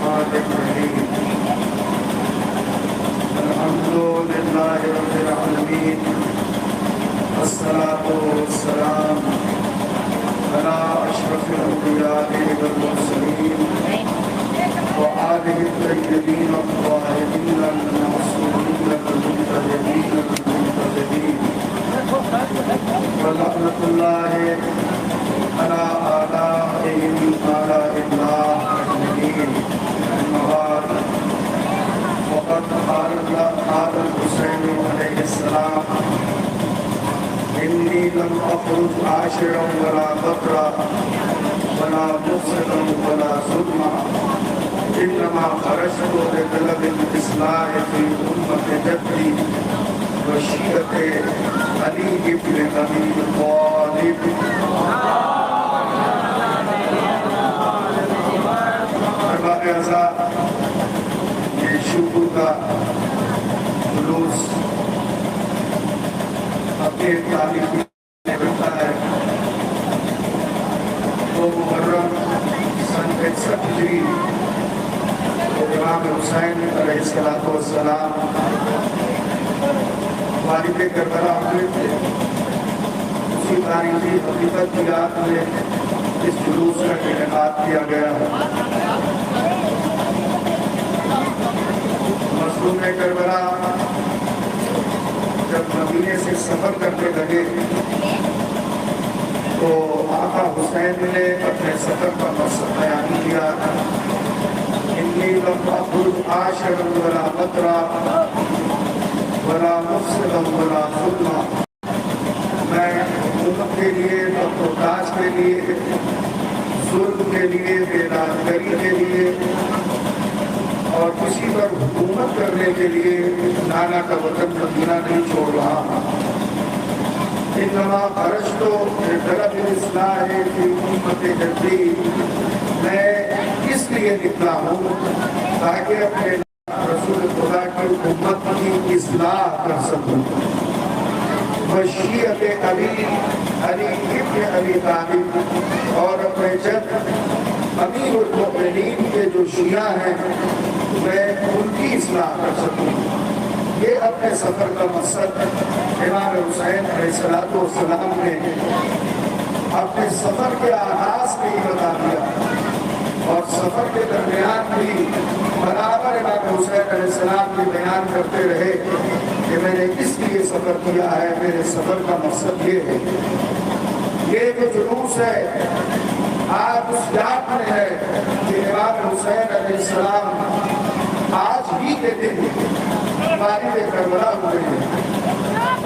الرحمن الرحيم الحمد لله رب العالمين والصلاة والسلام على أشرف الأنبياء والمرسلين وآله الطيبين الطاهرين المعصومين المنتجبين المنتجبين ولعنة الله على آلائهم آلاء الله أجمعين. أما بعد وقد قال الحسين عليه السلام إني لم أخرج عاشرا ولا بطرا ولا مفسدا ولا ظلما إنما خرجت لطلب الإصلاح في أمة جدي وشيعة علي بن أبي طالب. احباب اعزاء، یہ شکر کا جلوس اپنے تعلیم میں بنتا ہے تو محرم سن 61 ہجری تو امام حسین علیہ السلام والد کربلا ہوئے تھے. اسی تاریخی حقیقت کی یاد میں اس جلوس کا انعقاد کیا گیا ہے. مظلوم کربلا جب مدینے سے سفر کرنے لگے تو آقا حسین نے اپنے سفر کا مقصد بیان کیا. انی لم اخرج عاشرا ولا بطرا ولا مفسدا ولا ظلما. میں حکومت کے لیے، تخت و تاج کے لیے، ظلم کے لیے، بے دادگری کے لیے اور کسی پر حکومت کرنے کے لیے نانا کا وطن مدینہ نہیں چھوڑ رہا. انما خرجت لطلب الاصلاح فی امت جدی. میں اس لیے نکلا ہوں تاکہ اپنے رسول خدا کی امت کی اصلاح کر سکوں. وشیعت علی ابن ابی طالب، اور اپنے جد امیر المؤمنین کے جو شیعہ ہیں میں ان کی اصلاح کر سکوں. یہ اپنے سفر کا مقصد امام حسین علیہ السلام نے اپنے سفر کے آغاز میں ہی بتا دیا اور سفر کے درمیان بھی برابر امام حسین علیہ السلام بھی بیان کرتے رہے کہ میں نے کس لیے سفر کیا ہے، میرے سفر کا مقصد یہ ہے. یہ جو جلوس ہے آج اس یاد میں ہے کہ امام حسین علیہ السلام آج ہی کے دن والد کربلا ہوئے ہیں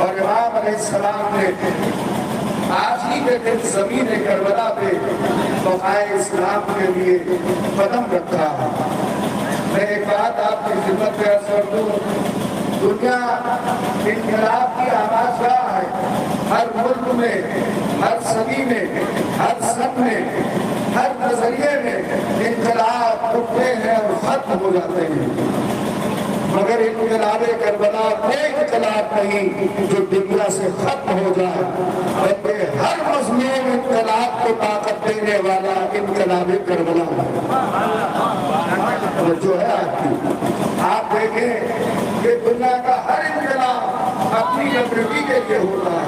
اور امام علیہ السلام نے آج ہی کے دن زمین کربلا پہ بقائے اسلام کے لیے قدم رکھا. میں ایک بات آپ کی خدمت میں عرض کر دوں، دنیا انقلاب کی آغازگاہ ہے. ہر ملک میں، ہر صدی میں، ہر سن میں، ہر نظریے میں انقلاب اٹھتے ہیں اور ختم ہو جاتے ہیں، مگر انقلاب کربلا ایک انقلاب نہیں جو دنیا سے ختم ہو جائے، بلکہ ہر مظلوم انقلاب کو طاقت دینے والا انقلاب کربلا ہے. جو ہے آپ دیکھیں کہ دنیا کا ہر انقلاب اپنی نظریے کے لیے ہوتا ہے،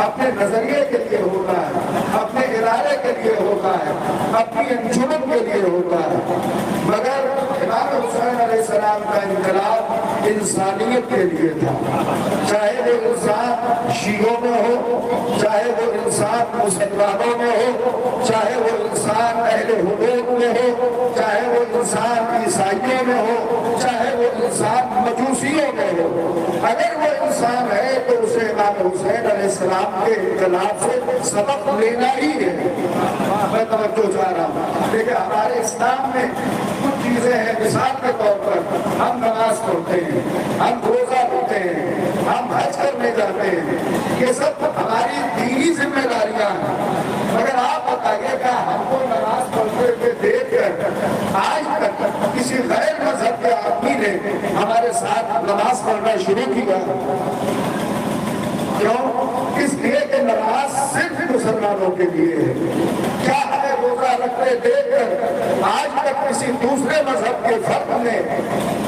اپنے نظریے کے لیے ہوتا ہے، اپنے ارادے کے لیے ہوتا ہے، اپنی انجمن کے لیے ہوتا ہے. مگر امام حسین علیہ السلام کا انقلاب انسانیت کے لیے تھا. چاہے وہ انسان شیعوں میں ہو، چاہے وہ انسان مسلمانوں میں ہو، چاہے وہ انسان اہل حدود میں ہو، چاہے وہ انسان عیسائیوں میں ہو، چاہے وہ انسان مجوسیوں میں ہو. اگر وہ انسان ہے تو اسے امام حسین علیہ السلام کے انقلاب سے سبق لینا ہی ہے. میں توجہ چاہ رہا ہوں. دیکھیں ہمارے اسلام میں کچھ چیزیں ہیں. مثال کے طور پر ہم نماز پڑھتے ہیں، ہم روزہ رکھتے ہیں، ہم حج کرنے جاتے ہیں. یہ سب ہماری دینی ذمہ داریاں ہیں. مگر آپ بتائیے کیا ہم کو نماز پڑھتے ہوئے دیکھ کر آج تک کسی غیر مذہب کے آدمی نے ہمارے ساتھ نماز پڑھنا شروع کیا؟ کیوں؟ اس لیے کہ نماز صرف مسلمانوں کے لیے ہے. کیا ہمیں روزہ رکھتے دیکھ کر آج تک کسی دوسرے مذہب کے فرد نے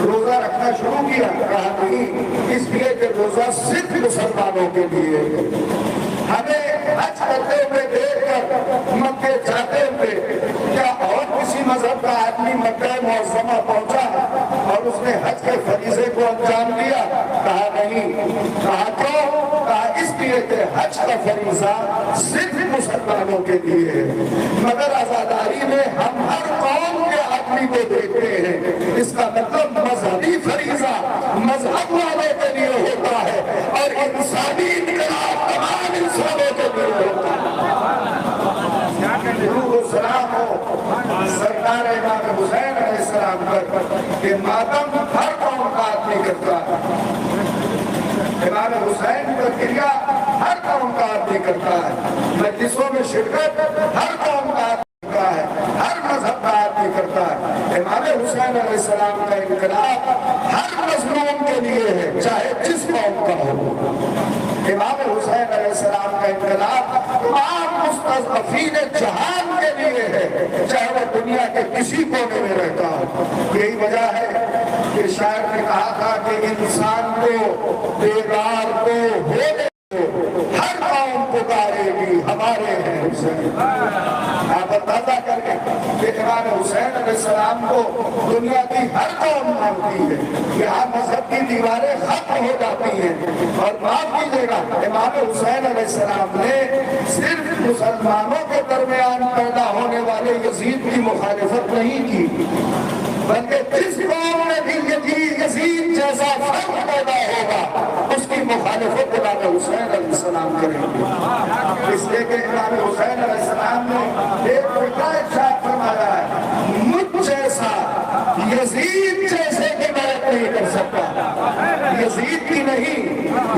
روزہ رکھنا شروع کیا؟ کہا نہیں، اس لیے کہ روزہ صرف مسلمانوں کے لیے ہے۔ ہمیں حج کرتے ہوئے دیکھ کر مکے جاتے ہوئے کیا اور کسی مذہب کا آدمی مکہ معظمہ پہنچا اور اس نے حج کے فریضے کو انجام دیا؟ کہا نہیں۔ کہا کیوں؟ کہا اس لیے کہ حج کا فریضہ صرف مسلمانوں کے لیے ہے، مگر عزاداری میں ہم ہر قوم کے آدمی کو دیکھتے ہیں۔ اس کا مطلب مذہبی فریضہ مذہب والوں کے لیے ہوتا ہے اور انسانی انقلاب تمام انسانوں کے لیے ہوتا ہے۔ درود و سلام ہو سرکار امام حسین علیہ السلام پر کہ ماتم ہر قوم کا آدمی کرتا ہے، امام حسین پر کریا ہر قوم کا آدمی کرتا ہے، مجلسوں میں شرکت ہر قوم کا آدمی کرتا ہے، ہر مذہب کا آدمی کرتا ہے۔ امام حسین علیہ السلام کا انقلاب ہر مظلوم کے لیے ہے، چاہے جس قوم کا ہو۔ امام حسین علیہ السلام کا انقلاب تمام مستضعفین جہان کے لیے ہے، چاہے وہ دنیا کے کسی کونے میں رہتا ہو۔ یہی وجہ ہے کہ شاعر نے کہا تھا کہ انسان کو بیدار کو ہونے ہر قوم پکارے گی ہمارے ہیں حسین۔ آپ اندازہ کریں کہ امام حسین علیہ السلام کو دنیا کی ہر قوم مانتی ہے، یہاں مذہب کی دیواریں ختم ہو جاتی ہیں۔ اور معاف کیجیے گا، امام حسین علیہ السلام نے صرف مسلمانوں کے درمیان پیدا ہونے والے یزید کی مخالفت نہیں کی، بلکہ جس قوم میں بھی یزید جیسا فرق پیدا ہوگا اس کی مخالفت امام حسین علیہ السلام کریں گے۔ اس لیے کہ امام حسین علیہ السلام نے ایک فکرہ ارشاد فرمایا ہے، مجھ جیسا یزید جیسے کی مدد نہیں کر سکتا، یزید کی نہیں،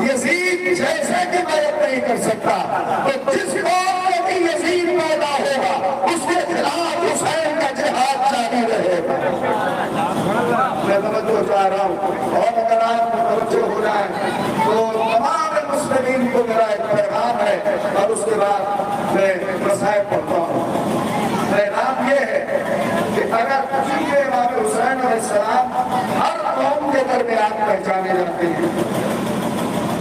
یزید جیسے کی مدد نہیں کر سکتا۔ تو جس قوم میں بھی یزید پیدا ہوگا اس کے خلاف حسین کا جہاد جاری رہے گا۔ میں توجہ چاہ رہا ہوں، اور اگر آپ متوجہ ہو جائیں تو تمام مسلمین کو میرا ایک پیغام ہے، اور اس کے بعد میں مسائل پڑھتا ہوں۔ پیغام یہ ہے کہ اگر چونکہ امام حسین علیہ السلام ہر قوم کے درمیان پہچانے جاتے ہیں،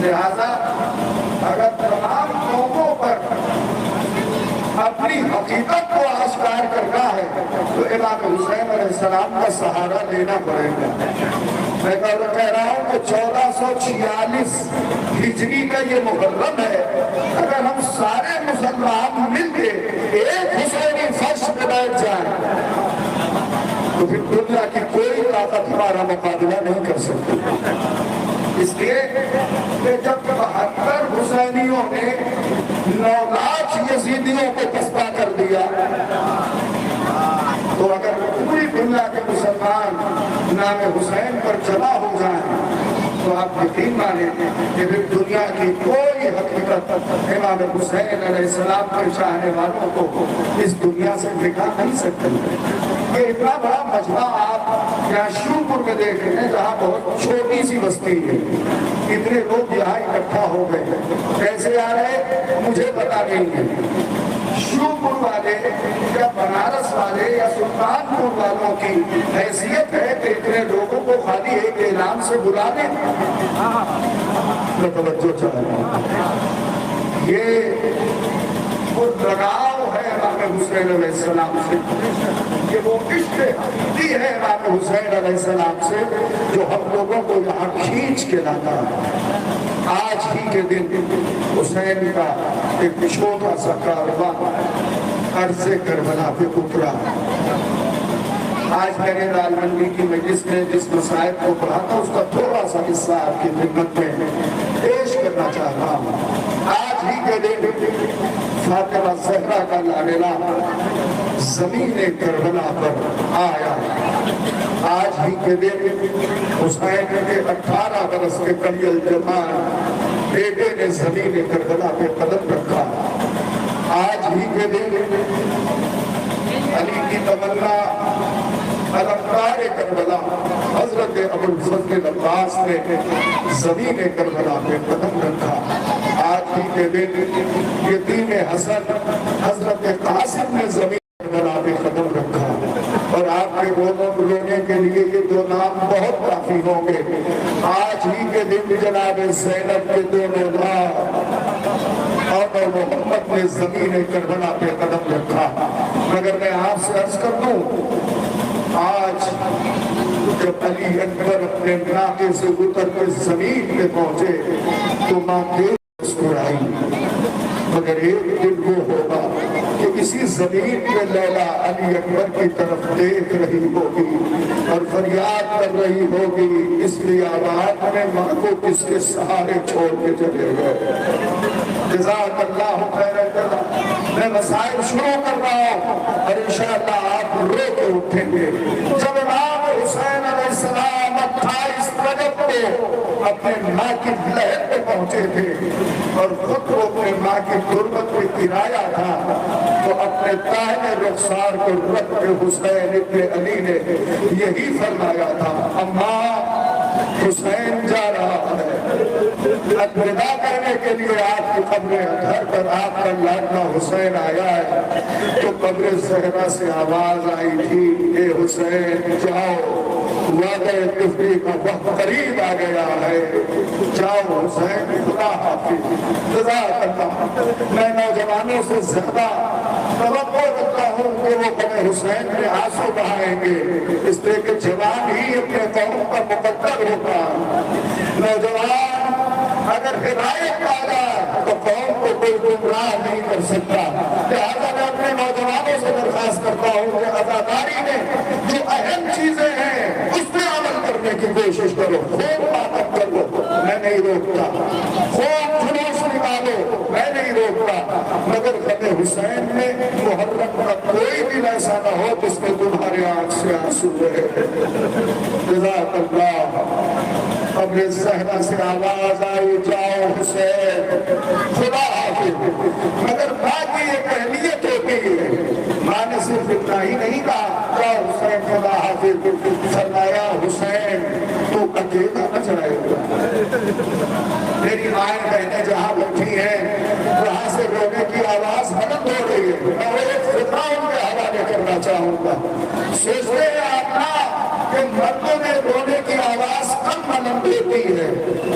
لہذا اگر تمام قوموں پر اپنی حقیقت کو آشکار کرنا ہے تو امام حسین علیہ السلام کا سہارا لینا پڑے گا۔ میں کہہ رہا ہوں کہ 1446 ہجری کا یہ محرم ہے، اگر ہم سارے مسلمان مل کے ایک حسینی فرش پہ بیٹھ جائیں تو پھر دنیا کی کوئی طاقت ہمارا مقابلہ نہیں کر سکتی۔ اس لیے کہ جب 72 حسینیوں نے 9 لاکھ یزیدیوں کو پسپا کر دیا، تو اگر پوری دنیا کے مسلمان نام حسین پر جمع ہو جائیں تو آپ یقین مانیں کہ پھر دنیا کی کوئی حقیقت امام حسین علیہ السلام کے چاہنے والوں کو اس دنیا سے دکھا نہیں سکتے۔ یہ اتنا بڑا مجمع آپ یہاں شیوپور میں دیکھ رہے ہیں، جہاں بہت چھوٹی سی بستی ہے، اتنے لوگ یہاں اکٹھا ہو گئے، کیسے آ رہے مجھے پتا نہیں ہے۔ شیوپور والے یا بنارس والے یا سلطان پور والوں کی حیثیت ہے کہ اتنے لوگوں کو خالی ایک اعلان سے بلا دیں۔ میں توجہ چاہ رہا ہوں، یہ وہ لگاؤ ہے امام حسین علیہ السلام سے، یہ وہ عشق حقیقی ہے امام حسین علیہ السلام سے جو ہم لوگوں کو یہاں کھینچ کے لاتا ہے۔ آج ہی کے دن حسین کا ایک چھوٹا سا کاروان عرض کربلا پہ اترا۔ آج میں نے لال منڈی کی مجلس میں جس مسائل کو پڑھا تھا اس کا تھوڑا سا حصہ آپ کی خدمت میں پیش کرنا چاہ رہا ہوں۔ آج ہی کے دن فاطمہ زہرا کا لاڈلا زمین کربلا پر آیا۔ آج ہی کے دن حسین کے 18 برس کے کلی الجمال بیٹے نے زمین کربلا پہ قدم رکھا۔ آج ہی کے دن علی کی تمنا علمدار کربلا حضرت ابو الفضل عباس نے زمین کربلا پہ قدم رکھا۔ آج ہی کے دن یتیم حسن حضرت قاسم نے زمین کربلا پہ قدم رکھا۔ رونے کے لیے یہ دو نام بہت کافی ہوں گے. آج ہی کے دن جناب زینب کے دونوں نام اور محمد نے زمین کربلا پہ قدم رکھا. مگر میں آپ سے عرض کر دوں، آج جب علی اکبر اپنے ناقے سے اتر کے زمین پہ پہنچے تو ماں کے مسکرائی. مگر ایک دن وہ ہوگا کہ اسی زمین پہ لیلا علی اکبر کی طرف دیکھ رہی ہوگی اور فریاد کر رہی ہوگی، اس لیے آباد نے ماں کو کس کے سہارے چھوڑ کے چلے گئے. جزاک اللہ خیر جزا. میں مسائل شروع کر رہا ہوں اور انشاءاللہ آپ رو کے اٹھیں گے. جب امام حسین علیہ السلام 28 رجب کو اپنے ماں کی لہر پہ پہنچے تھے اور خود کو اپنے ماں کی غربت پہ گرایا تھا تو اپنے داہنے رخسار کو رکھ کے حسین ابن علی نے یہی فرمایا تھا، اماں حسین جا رہا ہے. الوداع کرنے کے لیے آپ کی قبر اطہر پر آپ کا لاڈلا حسین آیا ہے تو قبر زہرا سے آواز آئی تھی، اے حسین جاؤ، وعدہ تفریح کا وقت قریب آ گیا ہے، جاؤ حسین، خدا حافظ. جزاک اللہ. میں نوجوانوں سے زیادہ توقع رکھتا ہوں کہ وہ غم حسین میں آنسو بہائیں گے، اس لیے کہ جوان ہی اپنے قوم کا مقدر ہوتا. نوجوان اگر ہدایت پا جائے تو قوم کو کوئی گمراہ نہیں کر سکتا. لہٰذا میں اپنے نوجوانوں سے درخواست کرتا ہوں کہ عزاداری میں جو اہم چیزیں ہیں اس پہ عمل کرنے کی کوشش کرو. خوب بات کرو، میں نہیں روکتا. خوب جلوس نکالو، میں نہیں روکتا. مگر غم حسین میں محرم کا کوئی بھی ایسا نہ ہو جس میں تمہارے آنکھ سے آنسو رہے. جزاک اللہ. قبر زہرا سے آواز آئی، جاؤ حسین، خدا حافظ. مگر ماں کی ایک اہمیت ہوتی ہے. ماں نے صرف اتنا ہی نہیں کہا جاؤ حسین خدا حافظ، فرمایا حسین تو اکیلا نہ جائے گا. میری مائیں بہنیں جہاں بیٹھی ہیں وہاں سے رونے کی آواز بلند ہو رہی ہے. میں وہ ایک فطرہ ان کے حوالے کرنا چاہوں گا. سوچتے ہیں آپ نا کہ مردوں میں رونے کی آواز کم بلند ہوتی ہے،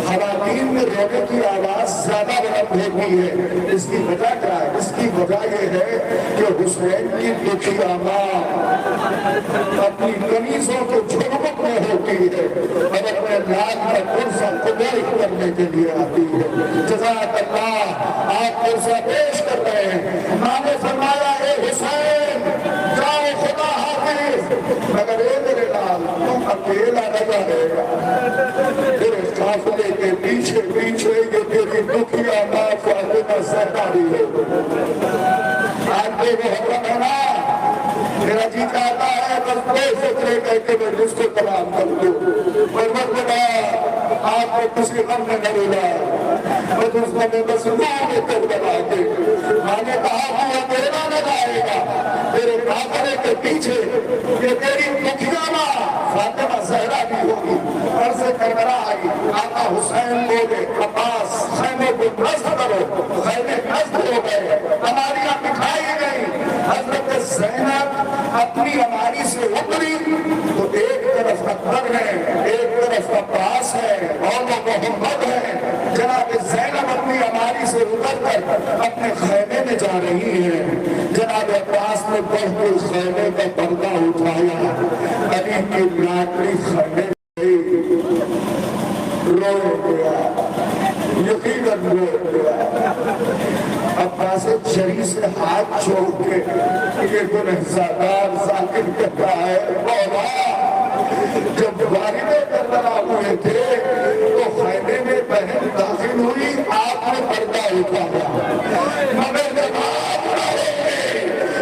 خواتین میں رونے کی آواز زیادہ بلند ہوتی ہے. اس کی وجہ کیا ہے؟ اس کی وجہ یہ ہے کہ حسین کی دکھیا ماں اپنی قمیصوں کو جھڑک میں ہوتی ہے اور اپنے لال کا کرسا قبول کرنے کے لیے آتی ہے. جزاک اللہ. آپ کرسا پیش کر رہے ہیں. ماں نے فرمایا، اے حسین جاؤ خدا حافظ. مگر اے میرے لال تم اکیلا نہ جائے گا، تیرے قافلے کے پیچھے پیچھے یہ تیری دکھیا ماں فاطمہ زہرا بھی ہے. آج کے محرم ہے نا، میرا جی چاہتا ہے بس دو فکرے کہہ کے میں جس کو کلام کر دوں. آپ کو کسی غم میں نہ رولا، بس اس میں بس روح کر بنا کے میں نے کہا کہ اکیلا نہ جائے گا، تیرے قافلے کے پیچھے یہ تیری دکھیا ماں فاطمہ زہرا بھی ہوگی. عرض کربلا آئی، آقا حسین بولے، عباس خیمے کو نصب کرو. خیمے نصب ہو گئے، ہماریاں دکھائی گئی. حضرت زینب اپنی ہماری سے اتری تو ایک طرف اکبر ہے، ایک طرف عباس ہے اور وہ محمد ہے. جناب زینب اپنی ہماری سے اتر کر اپنے خیمے میں جا رہی ہے. جناب عباس نے بڑھ کے خیمے کا پردہ اٹھایا، علی کی لاڈلی خیمے روئے گیا، یقیناً روئے گیا. عباس جری سے ہاتھ چھوڑ کے یہ گنہزادار ذاکر کہتا ہے، مولا جب والد کربلا ہوئے تھے تو خیمے میں بہن داخل ہوئی، آپ نے پردہ اٹھایا. مگر جب آپ رہے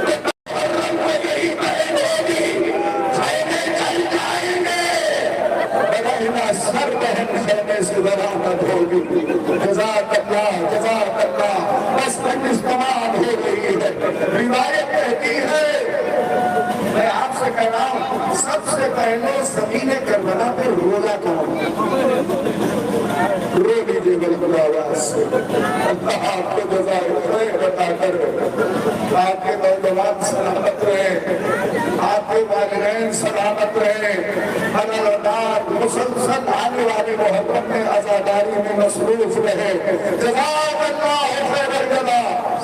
گے تو محرم میں یہی بہن ہوگی، خیمے چل جائیں گے، بہن سر بہن خیمے سے برآمد ہوگی. جزاک اللہ، جزاک اللہ. بس تک استعمال ہو رہی ہے. روایت کہتی ہے، میں آپ سے کہہ رہا ہوں سب سے پہلے زمین کربلا پہ روزہ کون؟ رو لیجیے بلند آواز سے. اللہ آپ کو جزائے خیر عطا کرے، آپ کے نوجوان سلامت رہے، آپ آپ کے والدین سلامت رہے، حلالات مسلسل آنے والی محبت میں عزاداری میں مصروف رہے۔ جزاک اللہ خیر الجزا۔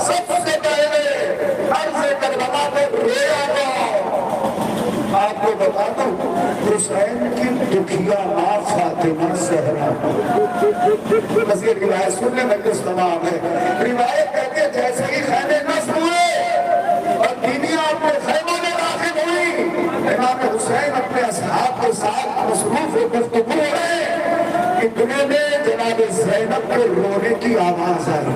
سب سے پہلے عرض کربلا پہ رویا تھا۔ آپ کو بتا دوں حسین کی دکھیا ماں فاطمہ زہرا، بس یہ روایت سننے مجلس تمام ہے۔ روایت کہتے ہیں جیسے ہی خیمے نصب ہوئے اور بیویاں اپنے خیموں میں داخل ہوئی، امام حسین اپنے اصحاب کے ساتھ مصروف گفتگو ہے، اتنے میں جناب زینب کے رونے کی آواز آئی۔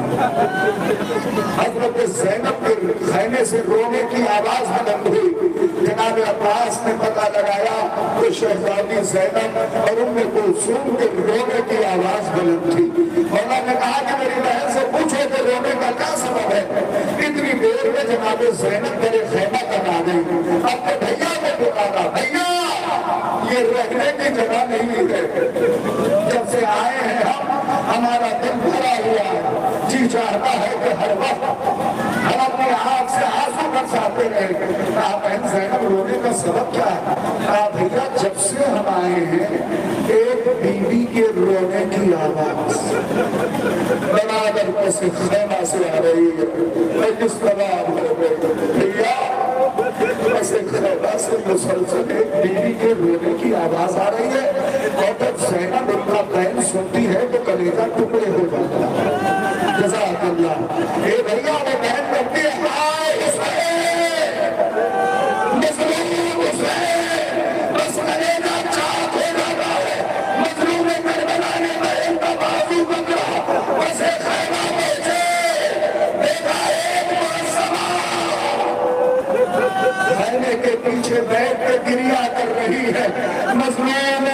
حضرت زینب کے خیمے سے رونے کی آواز بلند ہوئی۔ جناب عباس نے پتہ لگایا کہ شہزادی زینب اور ام کلثوم کے رونے کی آواز بلند تھی۔ مولا نے کہا کہ میری بہن سے پوچھو کہ رونے کا کیا سبب ہے۔ اتنی دیر میں جناب زینب میرے خیمہ تک آ گئی، اپنے بھیا کو پکارا، بھیا یہ رہنے کی جگہ نہیں ہے، جب سے آئے ہیں ہمارا دل بھرا ہوا ہے، جی چاہتا ہے کہ ہر وقت ہم اپنی آنکھ سے آنسو برساتے رہے۔ کہا بہن زینب رونے کا سبب کیا ہے؟ کہا بھیا جب سے ہم آئے ہیں ایک بیوی کے رونے کی آواز برابر کسی خیمہ سے آ رہی ہے۔ میں جس طرح بھیا ایسے خیمہ سے مسلسل ایک بیوی کے رونے کی آواز آ رہی ہے، اور جب زینب ان کا قین سنتی ہے تو کلیجہ ٹکڑے ہو جاتا ہے۔ جزاک اللہ۔ اے بھیا وہ بہن کرتی ہے ہائے حسین، مظلوم حسین، بس کلیجہ چاک ہو جاتا ہے۔ مظلوم کربلا نے بہن کا بازو پکڑا، اسے خیمہ پہنچے، دیکھا ایک معصمہ خیمے کے پیچھے بیٹھ کے گریہ کر رہی ہے۔ مظلوم